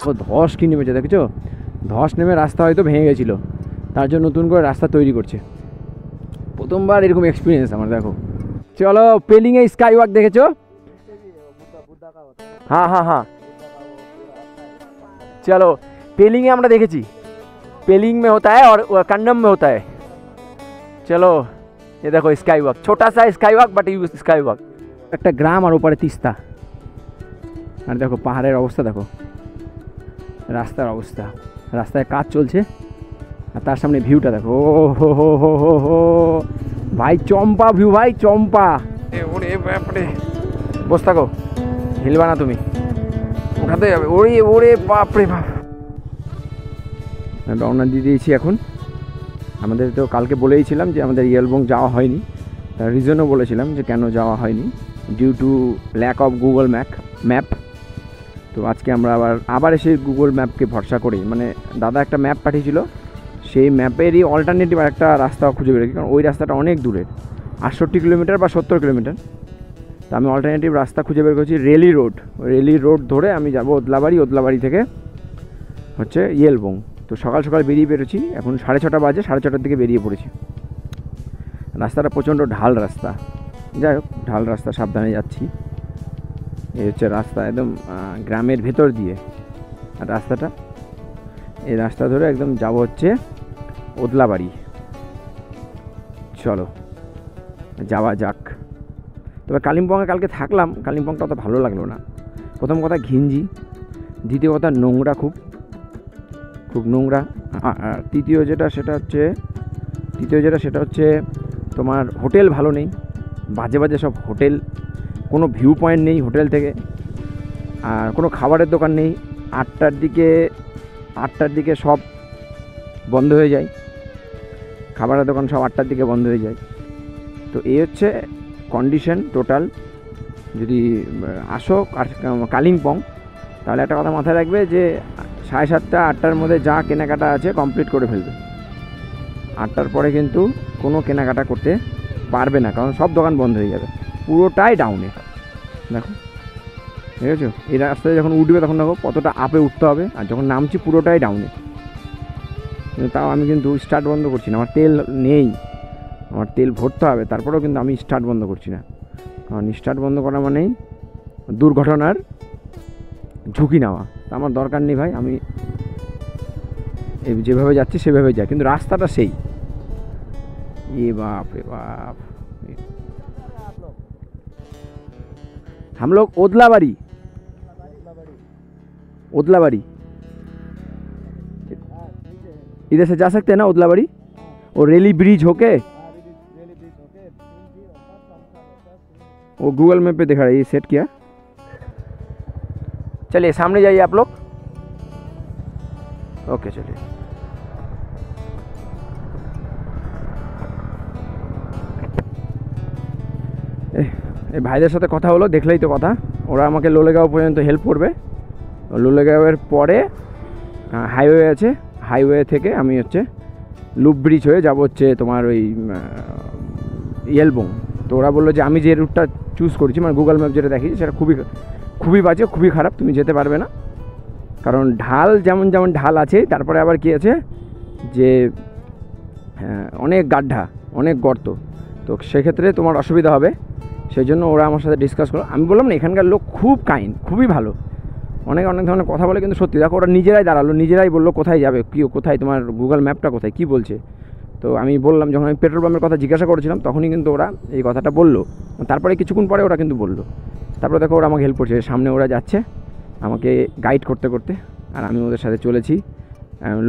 ও ধস কি নেমেছে দেখেছো, ধস নেমে রাস্তা হয়তো ভেঙে গেছিলো, তার জন্য নতুন করে রাস্তা তৈরি করছে। প্রথমবার এরকম এক্সপিরিয়েন্স আমার। দেখো চলো পেলিংয়ে স্কাই ওয়াক দেখেছো? हाँ हाँ हाँ चलो पेलिंग में আমরা দেখেছি, पेलिंग में होता है और कंडम में होता है। चलो ये देखो स्काई वॉक, छोटा सा sky walk but you sky walk. একটা গ্রাম আর উপরে তিস্তা, আর দেখো পাহাড়ের অবস্থা, দেখো রাস্তার অবস্থা, রাস্তায় কাজ চলছে আর তার সামনে ভিউটা দেখো। ও হো হো হো হো হো ভাই চম্পা ভিউ, ভাই চম্পা। ওরে বাপরে, বস থাকো, হিলবা না তুমি, উঠাতে যাবে। ওরে ওরে বাপরে বাপ। রওনা দিয়ে দিয়েছি এখন। আমাদের তো কালকে বলেইছিলাম যে আমাদের ইয়েলবং যাওয়া হয়নি, তার রিজনও বলেছিলাম যে কেন যাওয়া হয়নি, due to lack of Google map. তো আজকে আমরা আবার এসে গুগল ম্যাপকে ভরসা করি, মানে দাদা একটা ম্যাপ পাঠিয়েছিল, সেই ম্যাপেরই অল্টারনেটিভ আর একটা রাস্তা খুঁজে বের করি, কারণ ওই রাস্তাটা অনেক দূরের, 68 কিলোমিটার বা 70 কিলোমিটার। তো আমি অল্টারনেটিভ রাস্তা খুঁজে বের করেছি, রেলি রোড ধরে আমি যাব ওদলাবাড়ি থেকে হচ্ছে ইয়েলবং। তো সকাল সকাল বেরিয়ে বেরোছি, এখন 6:30 বাজে, 6:30টার দিকে বেরিয়ে পড়েছি। রাস্তাটা প্রচণ্ড ঢাল রাস্তা, যাই হোক ঢাল রাস্তা, সাবধানে যাচ্ছি। এই হচ্ছে রাস্তা, একদম গ্রামের ভেতর দিয়ে আর রাস্তাটা। এই রাস্তা ধরে একদম যাব হচ্ছে ওদলাবাড়ি। চলো যাওয়া যাক। তবে কালিম্পংয়ে কালকে থাকলাম, কালিম্পংটা অত ভালো লাগলো না। প্রথম কথা ঘিঞ্জি, দ্বিতীয় কথা নোংরা, খুব নোংরা। আর তৃতীয় যেটা সেটা হচ্ছে তোমার হোটেল ভালো নেই, বাজে সব হোটেল, কোনো ভিউ পয়েন্ট নেই হোটেল থেকে, আর কোনো খাবারের দোকান নেই। 8টার দিকে সব বন্ধ হয়ে যায়, খাবারের দোকান সব 8টার দিকে বন্ধ হয়ে যায়। তো এই হচ্ছে কন্ডিশন টোটাল। যদি আসো কালিম্পং, তাহলে একটা কথা মাথায় রাখবে যে 7:30 8টার মধ্যে যা কেনাকাটা আছে কমপ্লিট করে ফেলবে। 8টার পরে কিন্তু কোনো কেনাকাটা করতে পারবে না, কারণ সব দোকান বন্ধ হয়ে যাবে, পুরোটাই ডাউনে। দেখো ঠিক আছে, এই রাস্তায় যখন উঠবে তখন দেখো কতটা আপে উঠতে হবে, আর যখন নামছি পুরোটাই ডাউনে। কিন্তু তাও আমি কিন্তু স্টার্ট বন্ধ করছি না, আমার তেল নেই, আমার তেল ভরতে হবে, তারপরেও কিন্তু আমি স্টার্ট বন্ধ করছি না, কারণ স্টার্ট বন্ধ করা মানেই দুর্ঘটনার ঝুঁকি নেওয়া। তা আমার দরকার নেই ভাই, আমি যেভাবে যাচ্ছি সেভাবে যাই, কিন্তু রাস্তাটা সেই। এ বাপ রে বাপ, हम लोग ओदलाबाड़ी इधर से जा सकते हैं ना ओदलाबाड़ी, और रेली ब्रिज होके वो गूगल मैप पे दिखा रहा है, ये सेट किया। चलिए सामने जाइए आप लोग, ओके चलिए। এই ভাইদের সাথে কথা হলো, দেখলেই তো কথা, ওরা আমাকে লোলেগাঁও পর্যন্ত হেল্প করবে। লোলেগাঁওয়ের পরে হাইওয়ে আছে, হাইওয়ে থেকে আমি হচ্ছে লুপ ব্রিজ হয়ে যাব হচ্ছে তোমার ওই ইয়েলবং। তো ওরা বললো যে আমি যে রুটটা চুজ করেছি, মানে গুগল ম্যাপ যেটা দেখি সেটা খুবই বাজে, খুবই খারাপ, তুমি যেতে পারবে না। কারণ ঢাল যেমন ঢাল আছে, তারপরে আবার কি আছে যে অনেক গাড্ডা, অনেক গর্ত, তো সেক্ষেত্রে তোমার অসুবিধা হবে। সেই জন্য ওরা আমার সাথে ডিসকাস করলো। আমি বললাম না, এখানকার লোক খুব কাইন্ড, খুবই ভালো, অনেক ধরনের কথা বলে, কিন্তু সত্যি দেখো ওরা নিজেরাই দাঁড়ালো, নিজেরাই বললো কোথায় যাবে, কোথায় তোমার গুগল ম্যাপটা কোথায়, কী বলছে। তো আমি বললাম, যখন আমি পেট্রোল পাম্পের কথা জিজ্ঞাসা করেছিলাম তখনই কিন্তু ওরা এই কথাটা বললো। তারপরে কিছুক্ষণ পরে ওরা কিন্তু বললো, তারপরে দেখো ওরা আমাকে হেল্প করছে, সামনে ওরা যাচ্ছে আমাকে গাইড করতে, আর আমি ওদের সাথে চলেছি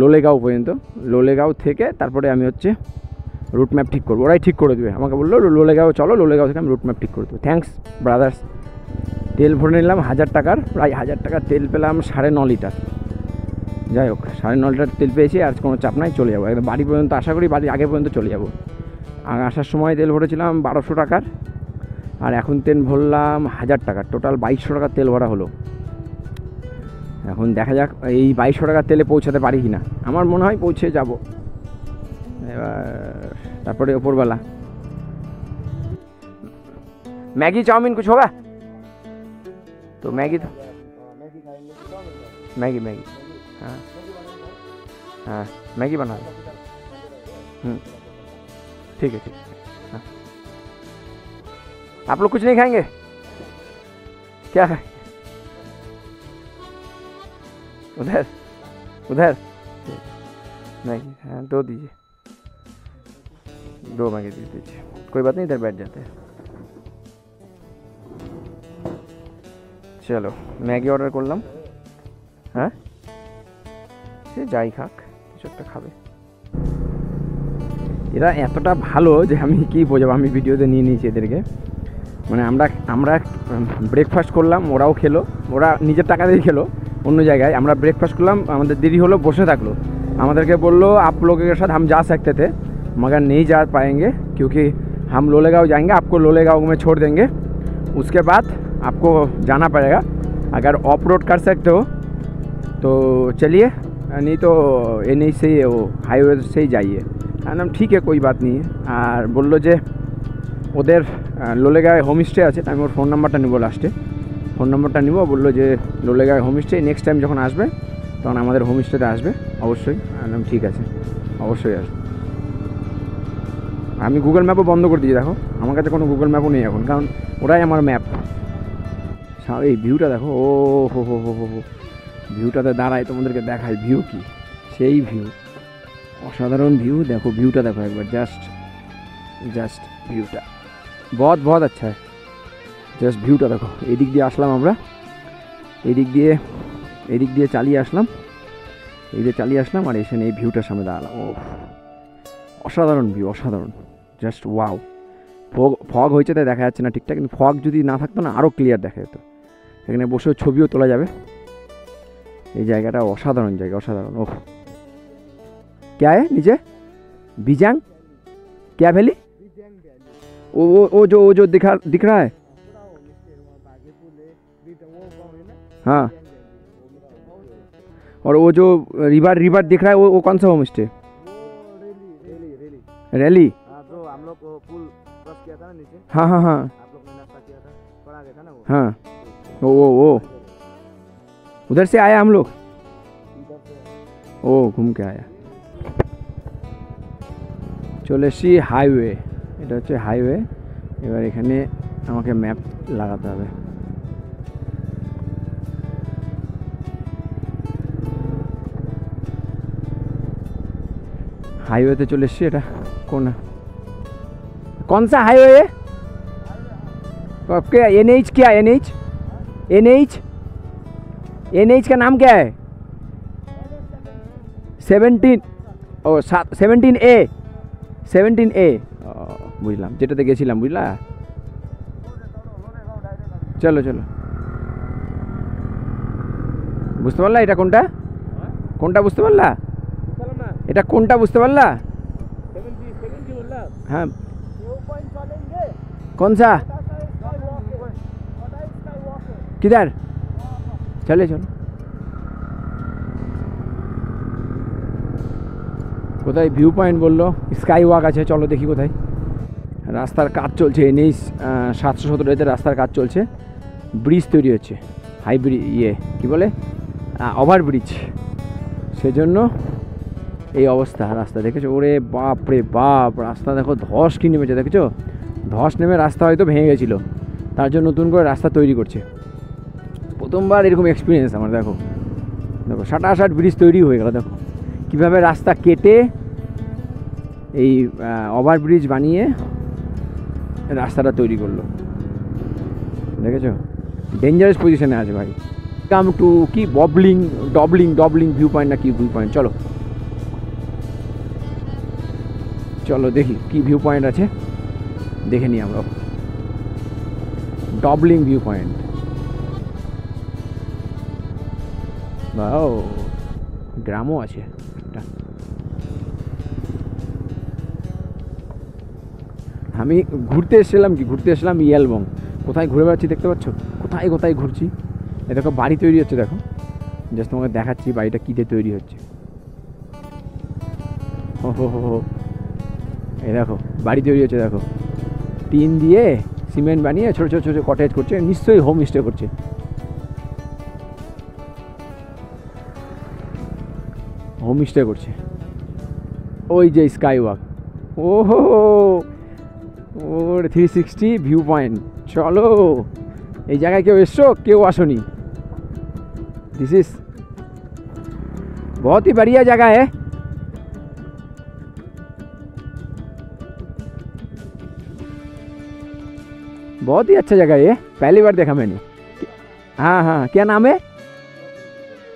লোলেগাঁও পর্যন্ত। লোলেগাঁও থেকে তারপরে আমি হচ্ছে রুট ম্যাপ ঠিক করবো, ওরাই ঠিক করে দেবে। আমাকে বললো লোলেগাঁও চলো, লোলেগাঁও থেকে আমি রুট ম্যাপ ঠিক করে দেবো। Thanks brothers. তেল ভরে নিলাম 1000 টাকার, প্রায় 1000 টাকার তেল পেলাম 9.5 লিটার। যাই হোক 9.5 লিটার তেল পেয়েছি, আর কোনো চাপ নাই, চলে যাবো একদম বাড়ি পর্যন্ত। আশা করি বাড়ির আগে পর্যন্ত চলে যাবো। আর আসার সময় তেল ভরেছিলাম 1200 টাকার, আর এখন তেল ভরলাম 1000 টাকার, টোটাল 2200 টাকার তেল ভরা হলো। এখন দেখা যাক এই 2200 টাকার তেলে পৌঁছাতে পারি কি না, আমার মনে হয় পৌঁছে যাব। এবার তারপরে ওপরবেলা मैगी चाउमीन कुछ होगा तो मैगी तो मैगी मैगी, हाँ हाँ मैगी बना दो। ठीक है ठीक है। हाँ आप लोग कुछ नहीं खाएंगे क्या? खाए उधर उधर मैगी, हाँ 2 दीजिए, 2 मैगी दे दीजिए, कोई बात नहीं, इधर बैठ जाते हैं। चलो मैगी অর্ডার করলাম। হ্যাঁ সে যাই খাক, কিছু একটা খাবে। এরা এতটা ভালো যে আমি কি বোঝাবো, আমি ভিডিওতে নিয়ে নিয়েছি এদেরকে। মানে আমরা ব্রেকফাস্ট করলাম, ওরাও খেলো, ওরা নিজের টাকা দিয়ে খেলো অন্য জায়গায়। আমরা ব্রেকফাस्ट করলাম, আমাদের দেরি হলো, বসে থাকলো, আমাদেরকে बोलो आप लोगों के साथ हम जा सकते थे मगर नहीं जा पाएंगे क्योंकि हम लोलेगांव जाएंगे, आपको लोलेगांव में छोड़ देंगे, उसके बाद आपको जाना पड़ेगा, अगर ऑफ रोड कर सकते हो तो चलिए, नहीं तो NH से ही वो हाईवे से ही जाइए। हम ठीक है कोई बात नहीं है। और बोलो जे ওদের লোলেগাঁয়ে হোমস্টে আছে, আমি ওর ফোন নাম্বারটা নেবো, লাস্টে ফোন নাম্বারটা নিব। বললো যে লোলেগাঁয়ে হোমস্টে, নেক্সট টাইম যখন আসবে তখন আমাদের হোমস্টেতে আসবে অবশ্যই। আমি ঠিক আছে অবশ্যই আসবে। আমি গুগল ম্যাপও বন্ধ করে দিয়েছি, দেখো আমার কাছে কোনো গুগল ম্যাপও নেই এখন, কারণ ওরাই আমার ম্যাপ। এই ভিউটা দেখো, ও হো হো হো হো হো, ভিউটাতে দাঁড়ায় তোমাদেরকে দেখায় ভিউ কি, সেই ভিউ, অসাধারণ ভিউ। দেখো ভিউটা দেখো একবার, জাস্ট ভিউটা बहुत अच्छा है। জাস্ট ভিউটা দেখো। এদিক দিয়ে আসলাম আমরা, এদিক দিয়ে চালিয়ে আসলাম, আর এখানে এই ভিউটার সামনে দাঁড়ালাম। ও অসাধারণ ভিউ, অসাধারণ, জাস্ট ওয়াও। ফগ হয়েছে তাই দেখা যাচ্ছে না ঠিকঠাক, কিন্তু ফগ যদি না থাকতো না আরও ক্লিয়ার দেখা যেত। এখানে বসেও ছবিও তোলা যাবে। এই জায়গাটা অসাধারণ জায়গা, অসাধারণ। ওহ क्या है नीचे? बीजांग क्या वैली? वो जो दिख रहा है, हाँ। और वो जो रिवर दिख रहा है वो कौन सा होम स्टे? रैली। जो हम लोग पुल क्रॉस किया था ना नीचे, हाँ हाँ हाँ, आप लोग ने नाश्ता किया था, पड़ा गया था ना वो, हाँ वो उधर से आया हम लोग, ओ घूम के आया। চলে এসেছি হাইওয়ে, এটা হচ্ছে হাইওয়ে। এবার এখানে আমাকে ম্যাপ লাগাতে হবে। হাইওয়েতে চলে এসেছি। এটা कौन सा हाईवे है? क्या NH? क्या NH का नाम क्या है? 17A বুঝলাম, যেটাতে গেছিলাম, বুঝলা। চলো বুঝতে পারলা এটা কোনটা বুঝতে পারলা? এটা কোনটা বুঝতে পারলা? हाँ कौन सा? किधर? चलो কোথায় ভিউ পয়েন্ট বললো? স্কাই ওয়াক আছে, চলো দেখি কোথায়। রাস্তার কাজ চলছে, NH 717 রাস্তার কাজ চলছে, ব্রিজ তৈরি হচ্ছে, হাই ব্রিজ, কী বলে, ওভারব্রিজ, সেজন্য এই অবস্থা। রাস্তা দেখেছো? ওরে বাপ রে বাপ, রাস্তা দেখো, ধস কি নেমেছে, দেখেছো? ধস নেমে রাস্তা হয়তো ভেঙে গেছিলো, তার জন্য নতুন করে রাস্তা তৈরি করছে। প্রথমবার এরকম এক্সপিরিয়েন্স আমার। দেখো সাটাসাট ব্রিজ তৈরি হয়ে গেল। দেখো কীভাবে রাস্তা কেটে এই ওভারব্রিজ বানিয়ে রাস্তাটা তৈরি করলো, দেখেছো? ডেঞ্জারাস পজিশনে আছে ভাই। কাম টু কি ডবলিং ভিউ পয়েন্ট না কি ভিউ পয়েন্ট? চলো দেখি কি ভিউ পয়েন্ট আছে, দেখে নিই আমরা। ডবলিং ভিউ পয়েন্ট, বাও, গ্রামও আছে একটা। আমি ঘুরতে এসেছিলাম ইয়ালবং। কোথায় ঘুরে বেড়াচ্ছি দেখতে পাচ্ছ? কোথায় ঘুরছি। এ দেখো বাড়ি তৈরি হচ্ছে, দেখো জাস্ট তোমাকে দেখাচ্ছি বাড়িটা কী দিয়ে তৈরি হচ্ছে। হো এই দেখো বাড়ি তৈরি হচ্ছে, দেখো টিন দিয়ে সিমেন্ট বানিয়ে ছোটো ছোটো কটেজ করছে, নিশ্চয়ই হোম স্টে করছে। হোমস্টে করছে। ওই যে স্কাই ওয়াক, ওহো ওর 360 ভিউ পয়েন্ট। চলো, এই জায়গায় কেউ এসছো? কেউ আসনি। दिस इज बहुत ही बढ़िया जगह है। बहुत ही अच्छा जगह है ये, पहली बार देखा मैंने। हाँ हाँ, क्या नाम है?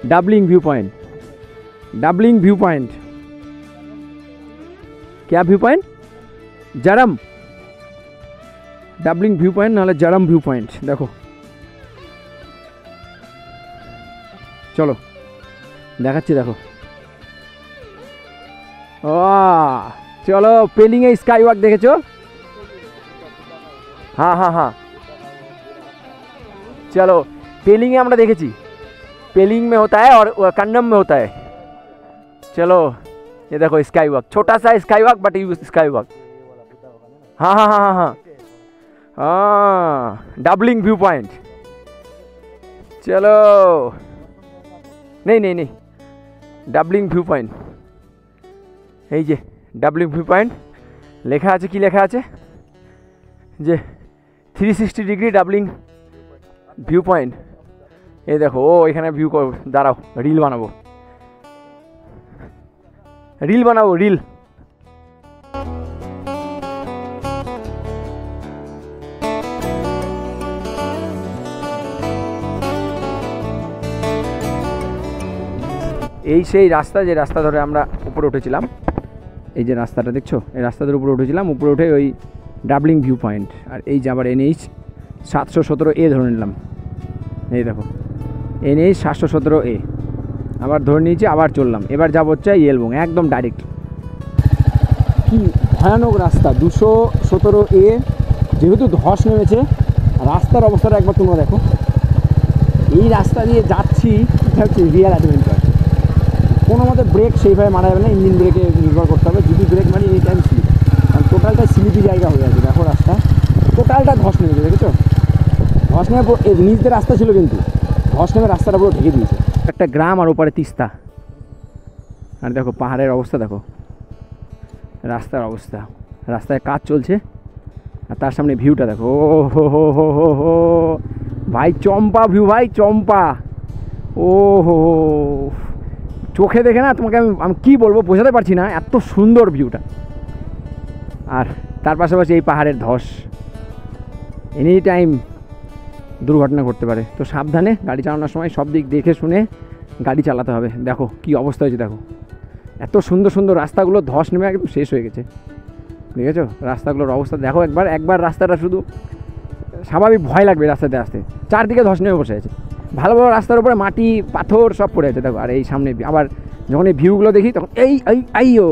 डाबलिंग व्यू पॉइंट। डाबलिंग व्यू पॉइंट, क्या व्यू पॉइंट? जरम, डाबलिंग व्यू पॉइंट नाले जरम व्यू पॉइंट। देखो चलो দেখাচ্ছি, দেখো। চলো, পেলিংয়ে স্কাই ওয়াক দেখেছো? हाँ हाँ हाँ, चलो पेलिंग में আমরা দেখেছি। पेलिंग में होता है और कन्नम में होता है। चलो ये देखो स्काई वॉक, छोटा सा sky walk but you sky walk. हाँ हाँ हाँ हाँ हाँ हाँ, डाबलिंग व्यू पॉइंट। चलो, नहीं नहीं नहीं, ডাবলিং ভিউ পয়েন্ট। এই যে ডাবলিং ভিউ পয়েন্ট লেখা আছে। কি লেখা আছে? যে 360 ডিগ্রি ডাবলিং ভিউ পয়েন্ট। এই দেখো, ও এখানে ভিউ, দাঁড়াও রিল বানাবো, রিল বানাবো, রিল। এই সেই রাস্তা, যে রাস্তা ধরে আমরা উপরে উঠেছিলাম। এই যে রাস্তাটা দেখছো, এই রাস্তা ধরে উপরে উঠেছিলাম। উপরে উঠে ওই ডাবলিং ভিউ পয়েন্ট। আর এই যে আবার NH 717A ধরে নিলাম। এই দেখো NH 717A আবার ধরে নিয়েছি, আবার চললাম। এবার যাবো হচ্ছে ইয়েলবং, একদম ডাইরেক্ট। কি ভয়ানক রাস্তা, 217A। যেহেতু ধস নেমেছে, রাস্তার অবস্থাটা একবার তোমরা দেখো। এই রাস্তা দিয়ে যাচ্ছি, এটা হচ্ছে রিয়াল অ্যাডভেঞ্চার। কোনো মতে ব্রেক সেইভাবে মারা যাবে না, ইঞ্জিন ব্রেকে নির্ভর করতে হবে। যদি ব্রেক মারি এই টাইম স্লিপ, কারণ টোটালটা স্লিপি জায়গা হয়ে আছে। দেখো রাস্তা টোটালটা ধস নেমেছে, দেখেছো? ধস নেমে নিচ দিয়ে রাস্তা ছিল, কিন্তু ধস নেমে রাস্তাটা পুরো ঢেকে দিয়েছে। একটা গ্রাম আর ওপারে তিস্তা। আর দেখো পাহাড়ের অবস্থা, দেখো রাস্তার অবস্থা। রাস্তায় কাজ চলছে আর তার সামনে ভিউটা দেখো। ও হো হো হো হো হো ভাই, চম্পা ভিউ ভাই, চম্পা। ও হো, চোখে দেখে না তোমাকে আমি কী বলবো, বোঝাতে পারছি না, এত সুন্দর ভিউটা। আর তার পাশাপাশি এই পাহাড়ের ধস, এনি টাইম দুর্ঘটনা ঘটতে পারে। তো সাবধানে গাড়ি চালানোর সময় সব দিক দেখে শুনে গাড়ি চালাতে হবে। দেখো কি অবস্থা হয়েছে, দেখো এত সুন্দর সুন্দর রাস্তাগুলো ধস নেমে একদম শেষ হয়ে গেছে। দেখেছো রাস্তাগুলোর অবস্থা দেখো। একবার রাস্তাটা শুধু স্বাভাবিক ভয় লাগবে রাস্তাতে আসতে, চারদিকে ধস নেমে বসে আছে। ভালো ভালো রাস্তার উপরে মাটি পাথর সব পড়ে আছে দেখো। আর এই সামনে আবার যখন এই ভিউগুলো দেখি তখন আইয়ো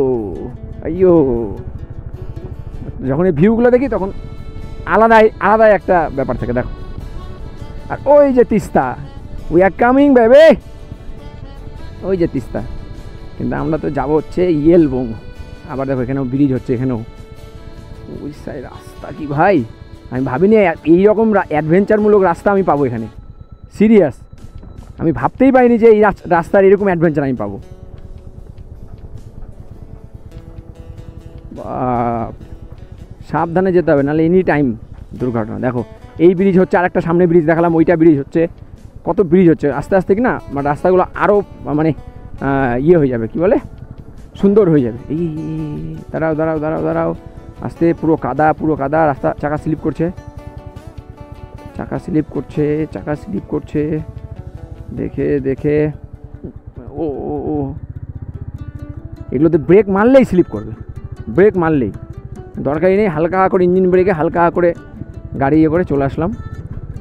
আইয়ো, যখন এই ভিউগুলো দেখি তখন আলাদাই একটা ব্যাপার থাকে, দেখো। আর ওই যে তিস্তা, উই আর কামিং বেবে, ওই যে তিস্তা। কিন্তু আমরা তো যাবো হচ্ছে ইয়েলবং। আবার দেখো এখানেও ব্রিজ হচ্ছে, এখানেও ওই সাইড রাস্তা। কি ভাই, আমি ভাবিনি এইরকম অ্যাডভেঞ্চারমূলক রাস্তা আমি পাবো এখানে। সিরিয়াস, আমি ভাবতেই পারিনি যে এই রাস্তার এরকম অ্যাডভেঞ্চার আমি পাবো। সাবধানে যেতে হবে, নাহলে এনি টাইম দুর্ঘটনা। দেখো এই ব্রিজ হচ্ছে, আর একটা সামনে ব্রিজ দেখালাম, ওইটা ব্রিজ হচ্ছে। কত ব্রিজ হচ্ছে আস্তে আস্তে, কি না রাস্তাগুলো আরও মানে ইয়ে হয়ে যাবে, কি বলে, সুন্দর হয়ে যাবে। এই দাঁড়াও দাঁড়াও দাঁড়াও দাঁড়াও, আস্তে, পুরো কাদা রাস্তা। চাকা স্লিপ করছে, দেখে ও ও ও, এগুলোতে ব্রেক মারলেই স্লিপ করবে, ব্রেক মারলেই। দরকারই নেই, হালকা করে ইঞ্জিন ব্রেকে হালকা করে গাড়ি ইয়ে করে চলে আসলাম।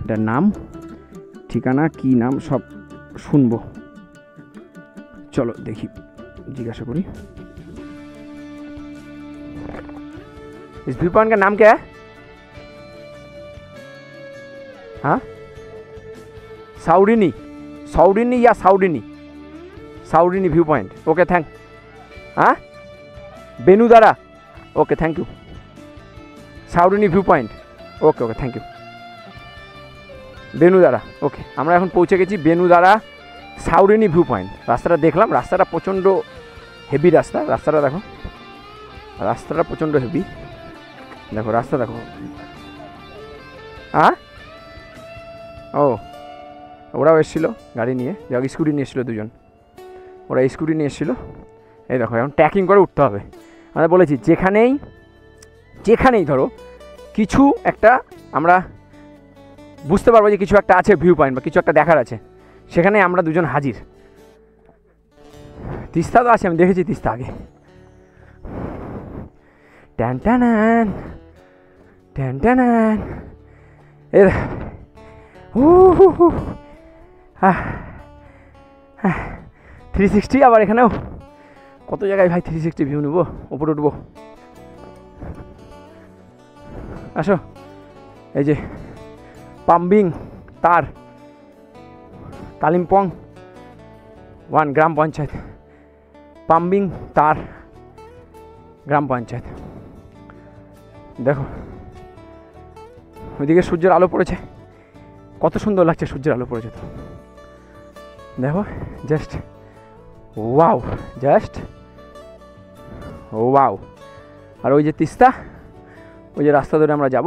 এটার নাম, ঠিকানা, কি নাম সব শুনবো। চলো দেখি, जिज्ञासा करी, इस व्यू पॉइंट का नाम क्या है? हाँ, साउडिनी या साउडिनी व्यू पॉइंट। Okay thank. हाँ, बेनुदारा। Okay thank you. साउडिनी view point. Okay okay thank you. बेनुदारा। ओके, আমরা এখন পৌঁছে গেছি বেনুদারা সাউডিনি ভিউ পয়েন্ট। রাস্তাটা দেখলাম, রাস্তাটা প্রচণ্ড হেভি রাস্তা, রাস্তাটা দেখো, রাস্তাটা প্রচণ্ড হেভি। দেখো রাস্তা দেখো। ও ওরাও এসেছিলো গাড়ি নিয়ে, যাক স্কুটি নিয়ে এসেছিলো দুজন, ওরা স্কুটি নিয়ে এসেছিলো। এই দেখো এখন ট্র্যাকিং করে উঠতে হবে। আমরা বলেছি যেখানেই ধরো কিছু একটা আমরা বুঝতে পারবো যে কিছু একটা আছে, ভিউ পয়েন্ট বা কিছু একটা দেখার আছে, সেখানে আমরা দুজন হাজির। তিস্তা তো আছে, আমি দেখেছি তিস্তা আগে। ট্যান ট্যান ট্যান ট্যান। এ 360 আবার এখানেও কত জায়গায় ভাই 360 ভিউ নেবো, ওপরে উঠবো। আসো, এই যে পাম্বিং তার কালিম্পং 1 গ্রাম পঞ্চায়েত, পাম্বিং তার গ্রাম পঞ্চায়েত। দেখো ওইদিকে সূর্যের আলো পড়েছে, কত সুন্দর লাগছে সূর্যের আলো পড়েছে। তো দেখো জাস্ট ওয়াও, জাস্ট ওয়াও। আর ওই যে তিস্তা, ওই যে রাস্তা ধরে আমরা যাব,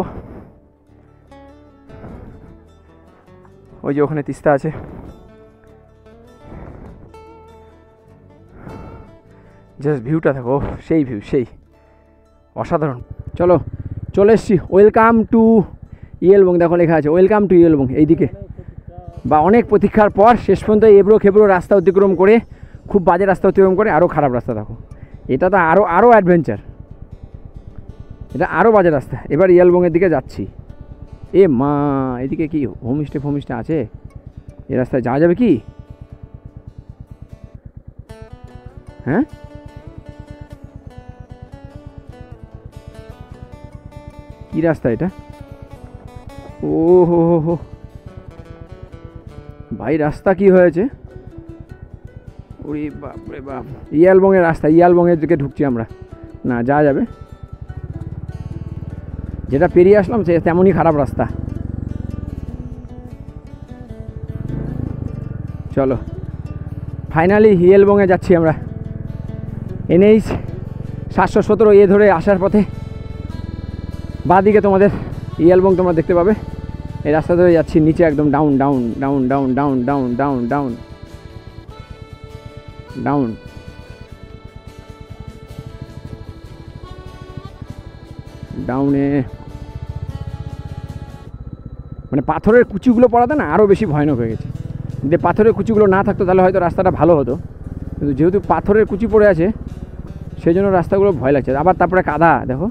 ওই যে ওখানে তিস্তা আছে। জাস্ট ভিউটা দেখো, সেই ভিউ, সেই অসাধারণ। চলো চলে এসছি, ওয়েলকাম টু ইয়েলবং। দেখো লেখা আছে ওয়েলকাম টু ইয়েলবং। এইদিকে বা অনেক প্রতীক্ষার পর শেষ পর্যন্ত এবড়ো খেবড়ো রাস্তা অতিক্রম করে, খুব বাজে রাস্তা অতিক্রম করে, আরও খারাপ রাস্তা। দেখো এটা তো আরও অ্যাডভেঞ্চার, এটা আরও বাজে রাস্তা। এবার ইয়েলবংয়ের দিকে যাচ্ছি। এ মা, এদিকে কি হোমস্টে আছে? এই রাস্তায় যাওয়া যাবে কি? হ্যাঁ কি রাস্তা এটা? ও হো ভাই, রাস্তা কি হয়েছে? ওরে বাপরে বাপ, ইয়ালবংয়ের রাস্তা, ইয়ালবংয়ের দিকে ঢুকছি আমরা। না যাওয়া যাবে, যেটা পেরিয়ে আসলাম সে তেমনই খারাপ রাস্তা। চলো ফাইনালি ইয়েলবংয়ে যাচ্ছি আমরা। NH 717 এ ধরে আসার পথে বাঁদিকে তোমাদের ইয়েলবং তোমরা দেখতে পাবে। এই রাস্তা ধরে যাচ্ছি নিচে একদম down down down down down down down down down. ডাউনে মানে পাথরের কুচিগুলো পড়াতে না আরও বেশি ভয়ানক হয়ে গেছে। যদি পাথরের কুচিগুলো না থাকতো তাহলে হয়তো রাস্তাটা ভালো হতো, কিন্তু যেহেতু পাথরের কুচি পড়ে আছে সেই জন্য রাস্তাগুলো ভয় লাগছে। আবার তারপরে কাদা দেখো,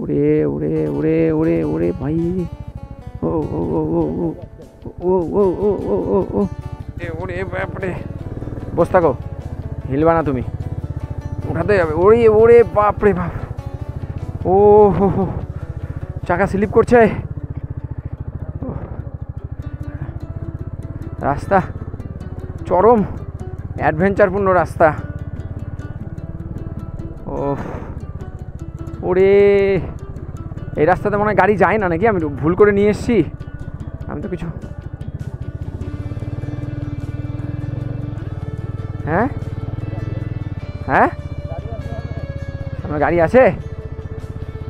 ওরে ওরে ওরে ওরে ওরে ভাই, ও ও ও ও ও ও ও ও ও ও ওরে বাপরে, বস থাকো, হিলবা না তুমি, উঠাতে যাবে। ওরে ওরে বাপরে বাপ, ও হো হো, চাকা স্লিপ করছে। রাস্তা চরম অ্যাডভেঞ্চারপূর্ণ রাস্তা। ও ওরে, এই রাস্তাতে মনে হয় গাড়ি যায় না নাকি? আমি ভুল করে নিয়ে এসেছি, আমি তো কিছু। হ্যাঁ হ্যাঁ, আমার গাড়ি আছে,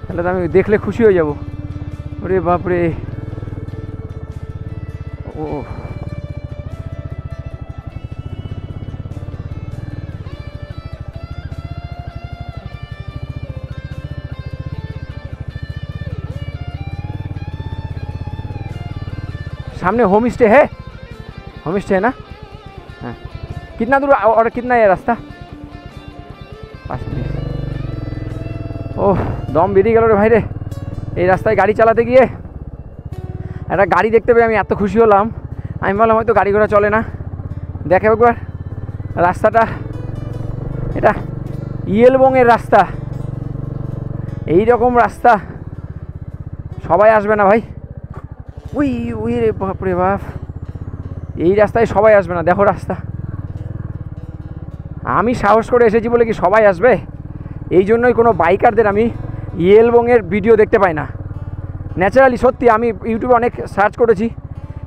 তাহলে তো আমি দেখলে খুশি হয়ে যাব। ওরে বাপরে, ও सामने होम स्टे है, होम स्टे है ना? हाँ, कितना दूर और कितना है रास्ता? 5 मिनट। ओह दम बेरिয়ে গেল রে ভাই রে, এই রাস্তায় গাড়ি চালাতে গিয়ে একটা গাড়ি দেখতে পেয়ে আমি এত খুশি হলাম। আমি বললাম হয়তো গাড়ি ঘোড়া চলে না, দেখো একবার রাস্তাটা। এটা ইয়েলবংয়ের রাস্তা, এই রকম রাস্তা সবাই আসবে না ভাই। ওই ওই রে বাপরে বাপ, এই রাস্তায় সবাই আসবে না। দেখো রাস্তা, আমি সাহস করে এসেছি বলে কি সবাই আসবে? এই জন্যই কোনো বাইকারদের আমি ইয়েলবংয়ের ভিডিও দেখতে পাই না। ন্যাচারালি সত্যি আমি ইউটিউবে অনেক সার্চ করেছি,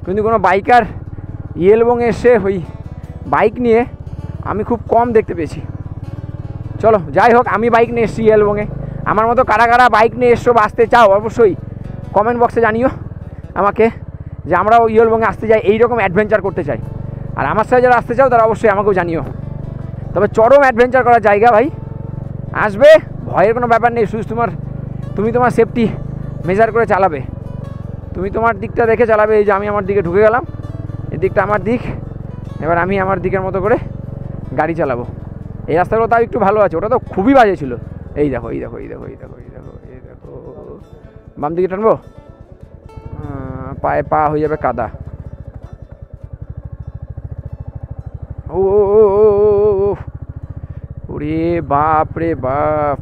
কিন্তু কোনো বাইকার ইয়েলবংয়ে এসে ওই বাইক নিয়ে আমি খুব কম দেখতে পেয়েছি। চলো যাই হোক, আমি বাইক নিয়ে এসেছি ইয়েলবঙ্গে। আমার মতো কারা কারা বাইক নিয়ে এসছো বা আসতে চাও অবশ্যই কমেন্ট বক্সে জানিও আমাকে, যে আমরাও ইয়েলবঙ্গে আসতে চাই, এইরকম অ্যাডভেঞ্চার করতে চাই। আর আমার সাথে যারা আসতে চাও তারা অবশ্যই আমাকেও জানিও। তবে চরম অ্যাডভেঞ্চার করার জায়গা ভাই, আসবে, ভয়ের কোনো ব্যাপার নেই। শুধু তুমি তোমার সেফটি মেজার করে চালাবে, তুমি তোমার দিকটা দেখে চালাবে। এই যে আমি আমার দিকে ঢুকে গেলাম, এই দিকটা আমার দিক, এবার আমি আমার দিকের মতো করে গাড়ি চালাবো। এই রাস্তাগুলো তাও একটু ভালো আছে, ওটা তো খুবই বাজে ছিল। এই দেখো এই দেখো এই দেখো এই দেখো এই দেখো এই দেখো, বাম দিকে টানবো, পায়ে পা হয়ে যাবে কাদা। ও ওরে বাপ রে বাপ,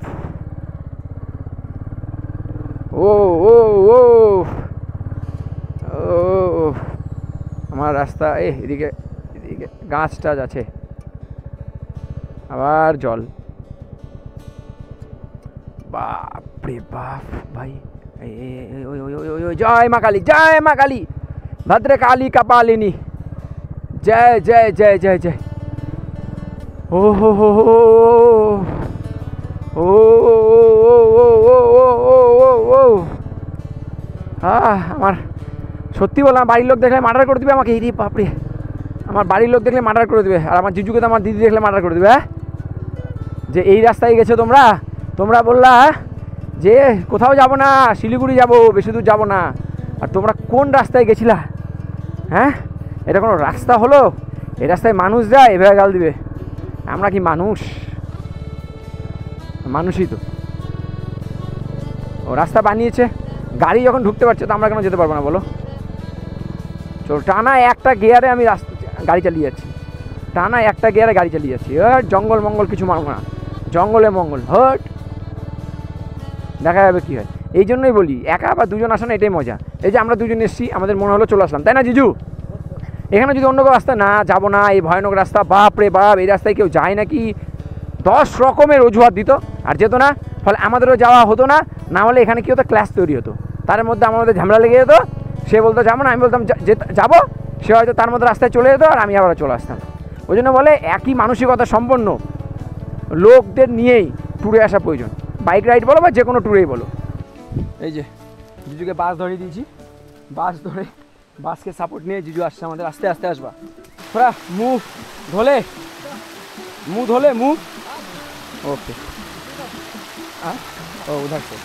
ও ও ও ও আমার রাস্তা, এদিকে এদিকে গাছ টাছ আছে, আবার জল, বাপ রে বাপ ভাই। জয় মা কালী, জয় মা কালী, ভদ্রে কালী কপালিনী, জয় জয় জয় জয় জয়। ও হো হো হো ও আমার সত্যি বললাম, বাড়ির লোক দেখলে মার্ডার করে দেবে আমাকে। এই বাপরে, আমার বাড়ির লোক দেখলে মার্ডার করে দেবে, আর আমার জিজুকে তো আমার দিদি দেখলে মার্ডার করে দেবে। হ্যাঁ, যে এই রাস্তায় গেছো তোমরা বললা যে কোথাও যাব না, শিলিগুড়ি যাব, বেশি দূর যাব না, আর তোমরা কোন রাস্তায় গেছিলা? হ্যাঁ, এটা কোনো রাস্তা হলো? এই রাস্তায় মানুষ যায়, এভাবে গাল দিবে? আমরা কি মানুষ? মানুষই তো। ও রাস্তা বানিয়েছে, গাড়ি যখন ঢুকতে পারছে তো আমরা কেন যেতে পারবো না বলো? চলো, টানা একটা গিয়ারে আমি গাড়ি চালিয়ে যাচ্ছি, টানা একটা গিয়ারে গাড়ি চালিয়ে যাচ্ছি। জঙ্গল মঙ্গল কিছু মানবো না, জঙ্গলে মঙ্গল হট, দেখা যাবে কী হয়। এই জন্যই বলি একা বা দুজন আসা না, এটাই মজা। এই যে আমরা দুজন এসেছি, আমাদের মনে হলো চলে আসলাম, তাই না জিজু? এখানে যদি অন্য কেউ রাস্তা, না যাবো না, এই ভয়ানক রাস্তা, বাপ রে বাপ, এই রাস্তায় কেউ যায় নাকি, 10 রকমের অজুহাত দিত, আর যেত না। ফলে আমাদেরও যাওয়া হতো না, না হলে এখানে কী হতো, ক্লাস তৈরি হতো, তার মধ্যে আমাদের ঝামেলা লেগে যেত। সে বলতো যাবো না, আমি বলতাম যাবো, সে হয়তো তার মধ্যে রাস্তায় চলে যেত, আর আমি আবার চলে আসতাম। ওই জন্য বলে একই মানসিকতা সম্পন্ন লোকদের নিয়েই ট্যুরে আসা প্রয়োজন, বাইক রাইড বলো বা যে কোনো ট্যুরেই বলো। এই যে জিজুকে বাস ধরিয়ে দিয়েছি, বাস ধরে বাসকে সাপোর্ট নিয়ে জিজু আসছে আমাদের। আস্তে আস্তে আসবা, थोड़ा मुंह धोले, मुंह ओके। हाँ, ओ उधर से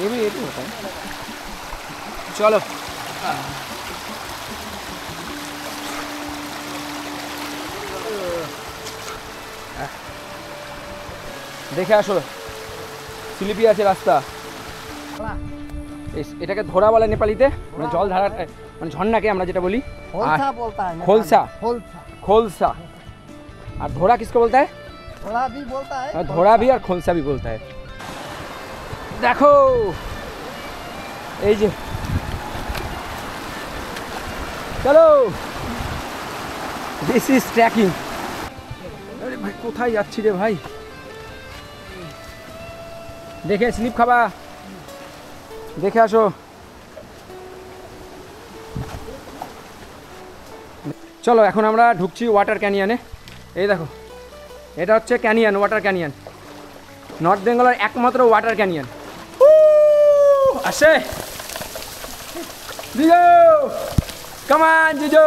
ये भी होता है। चलो দেখে আসো, স্লিপি আছে রাস্তা। এটাকে ধরা বলে নেপালিতে, মানে জল ধারা, মানে ঝর্ণাকে আমরা যেটা বলি खोलसा, खोलसा। और धोरा किसको बोलता है? धोरा भी बोलता है, धोरा भी और खोलसा भी बोलता है। देखो এই যে, চলো, দিস ইজ ট্রেকিং। আরে ভাই কোথায় যাচ্ছি রে ভাই, দেখে স্লিপ খাবা, দেখে আসো। চলো এখন আমরা ঢুকছি ওয়াটার ক্যানিয়নে। এই দেখো, এটা হচ্ছে ক্যানিয়ন, ওয়াটার ক্যানিয়ন, নর্থ বেঙ্গলের একমাত্র ওয়াটার ক্যানিয়ন। আসে জিজো, কাম অন জিজো।